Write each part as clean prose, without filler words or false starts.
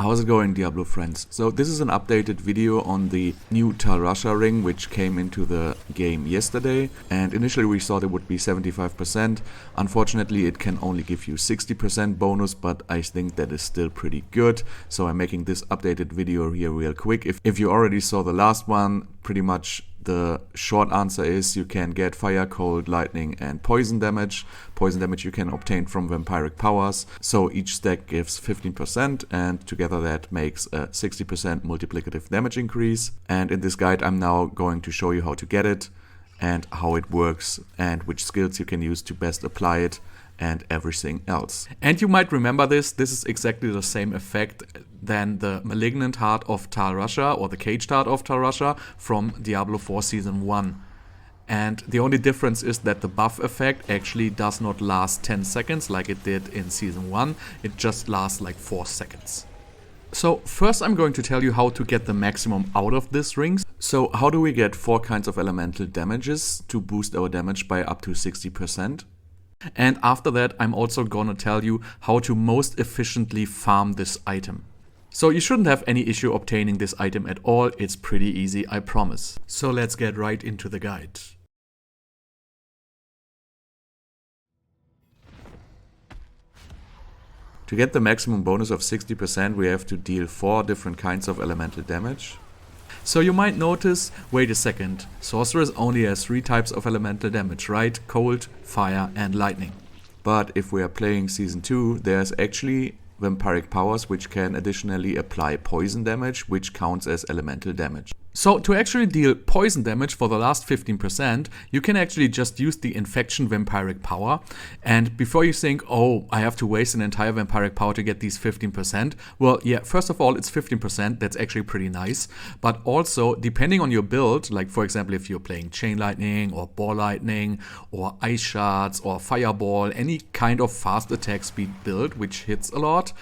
How's it going, Diablo friends? So this is an updated video on the new Tal Rasha ring, which came into the game yesterday, and initially we thought it would be 75%. Unfortunately it can only give you 60% bonus, but I think that is still pretty good, so I'm making this updated video here real quick. If you already saw the last one, pretty much the short answer is you can get fire, cold, lightning and poison damage. Poison damage you can obtain from vampiric powers. So each stack gives 15% and together that makes a 60% multiplicative damage increase. And in this guide I'm now going to show you how to get it and how it works and which skills you can use to best apply it and everything else. And you might remember this is exactly the same effect than the Malignant Heart of Tal Rasha or the Caged Heart of Tal Rasha from Diablo 4 Season 1. And the only difference is that the buff effect actually does not last 10 seconds like it did in Season 1, it just lasts like 4 seconds. So first I'm going to tell you how to get the maximum out of this ring. So how do we get 4 kinds of elemental damages to boost our damage by up to 60%? And after that, I'm also gonna tell you how to most efficiently farm this item. So you shouldn't have any issue obtaining this item at all, it's pretty easy, I promise. So let's get right into the guide. To get the maximum bonus of 60%, we have to deal 4 different kinds of elemental damage. So you might notice, wait a second, Sorcerer only has 3 types of elemental damage, right? Cold, fire and lightning. But if we are playing Season 2, there's actually vampiric powers which can additionally apply poison damage, which counts as elemental damage. So to actually deal poison damage for the last 15%, you can actually just use the infection vampiric power. And before you think, oh, I have to waste an entire vampiric power to get these 15%, well, yeah, first of all, it's 15%, that's actually pretty nice. But also, depending on your build, like for example, if you're playing chain lightning or ball lightning or ice shards or fireball, any kind of fast attack speed build, which hits a lot,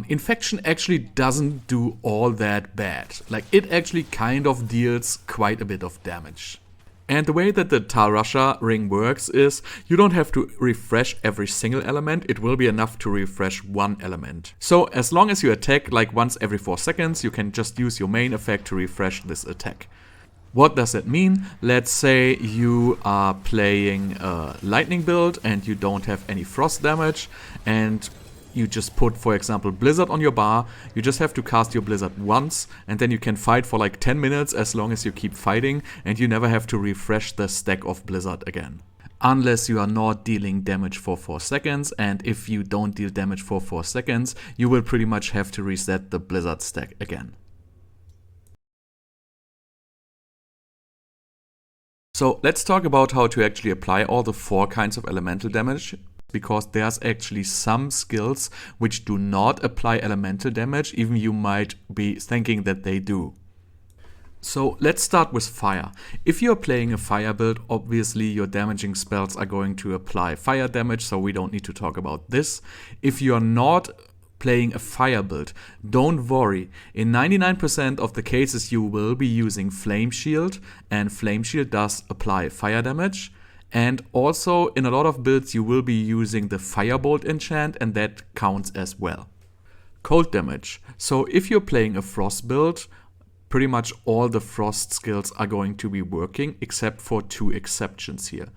infection actually doesn't do all that bad. Like it actually kind of deals quite a bit of damage. And the way that the Tal Rasha ring works is you don't have to refresh every single element, it will be enough to refresh one element. So as long as you attack like once every 4 seconds, you can just use your main effect to refresh this attack. What does that mean? Let's say you are playing a lightning build and you don't have any frost damage and you just put, for example, Blizzard on your bar. You just have to cast your Blizzard once and then you can fight for like 10 minutes as long as you keep fighting and you never have to refresh the stack of Blizzard again. Unless you are not dealing damage for 4 seconds, and if you don't deal damage for 4 seconds, you will pretty much have to reset the Blizzard stack again. So let's talk about how to actually apply all the 4 kinds of elemental damage, because there's actually some skills which do not apply elemental damage, even you might be thinking that they do. So let's start with fire. If you're playing a fire build, obviously your damaging spells are going to apply fire damage, so we don't need to talk about this. If you're not playing a fire build, don't worry. In 99% of the cases you will be using Flame Shield, and Flame Shield does apply fire damage. And also in a lot of builds you will be using the Firebolt enchant and that counts as well. Cold damage. So if you're playing a frost build, pretty much all the frost skills are going to be working except for 2 exceptions here.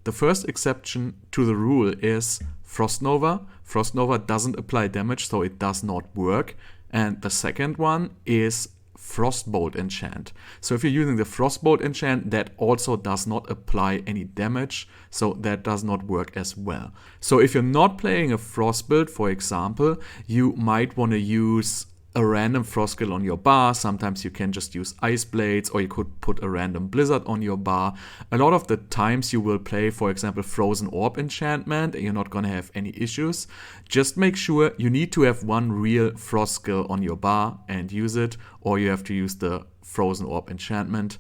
The first exception to the rule is Frost Nova. Frost Nova doesn't apply damage, so it does not work. And the second one is Frostbolt enchant. So if you're using the Frostbolt enchant, that also does not apply any damage, so that does not work as well. So if you're not playing a frost build, for example, you might want to use a random frost skill on your bar. Sometimes you can just use ice blades, or you could put a random blizzard on your bar. A lot of the times you will play, for example, frozen orb enchantment and you're not gonna have any issues. Just make sure you need to have one real frost skill on your bar and use it, or you have to use the frozen orb enchantment.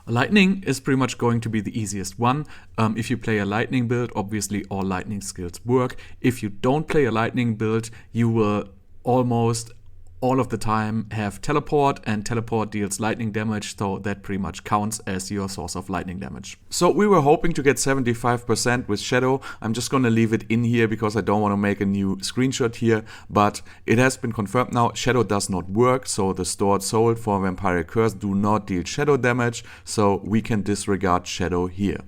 Lightning is pretty much going to be the easiest one. If you play a lightning build, obviously all lightning skills work. If you don't play a lightning build, you will almost all of the time have teleport, and teleport deals lightning damage, so that pretty much counts as your source of lightning damage. So we were hoping to get 75% with Shadow. I'm just gonna leave it in here because I don't want to make a new screenshot here, but it has been confirmed now, Shadow does not work, so the stored soul for Vampiric Curse do not deal Shadow damage, so we can disregard Shadow here.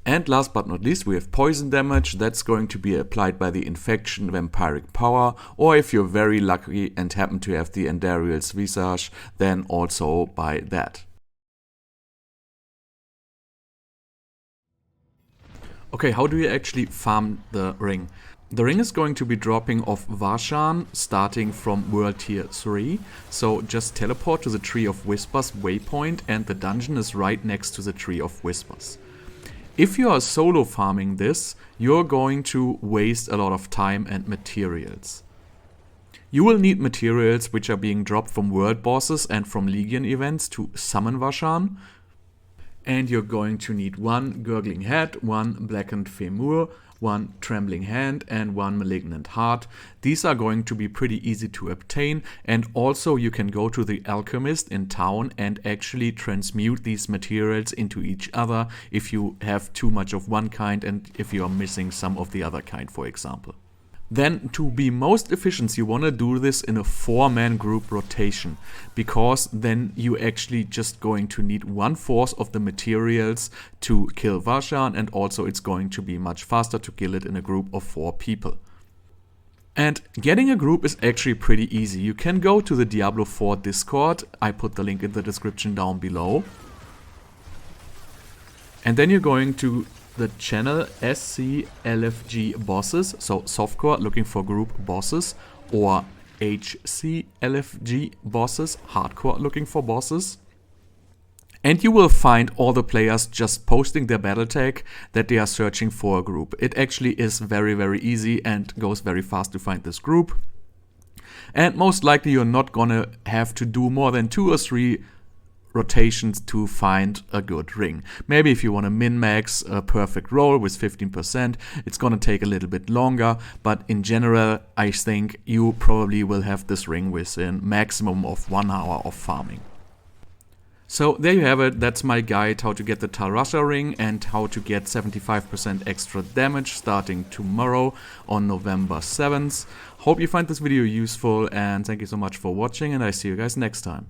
And last but not least, we have poison damage. That's going to be applied by the infection vampiric power, or if you're very lucky and happen to have the Andariel's Visage, then also by that. Okay, how do you actually farm the ring? The ring is going to be dropping off Varshan starting from World Tier 3, so just teleport to the Tree of Whispers waypoint, and the dungeon is right next to the Tree of Whispers. If you are solo farming this, you're going to waste a lot of time and materials. You will need materials which are being dropped from world bosses and from Legion events to summon Varshan. And you're going to need 1 Gurgling Head, 1 Blackened Femur, 1 Trembling Hand and 1 Malignant Heart. These are going to be pretty easy to obtain, and also you can go to the Alchemist in town and actually transmute these materials into each other if you have too much of one kind and if you are missing some of the other kind, for example. Then, to be most efficient, you want to do this in a 4-man group rotation, because then you actually just going to need 1/4 of the materials to kill Varshan, and also it's going to be much faster to kill it in a group of 4 people. And getting a group is actually pretty easy. You can go to the Diablo 4 Discord, I put the link in the description down below. And then you're going to the channel SCLFG bosses, so softcore looking for group bosses, or HCLFG bosses, hardcore looking for bosses. And you will find all the players just posting their battle tag that they are searching for a group. It actually is very, very easy and goes very fast to find this group. And most likely you're not gonna have to do more than 2 or 3 rotations to find a good ring. Maybe if you want to min-max a perfect roll with 15%, it's gonna take a little bit longer, but in general I think you probably will have this ring within maximum of 1 hour of farming. So there you have it, that's my guide how to get the Tal Rasha ring and how to get 75% extra damage starting tomorrow on November 7th. Hope you find this video useful, and thank you so much for watching, and I see you guys next time.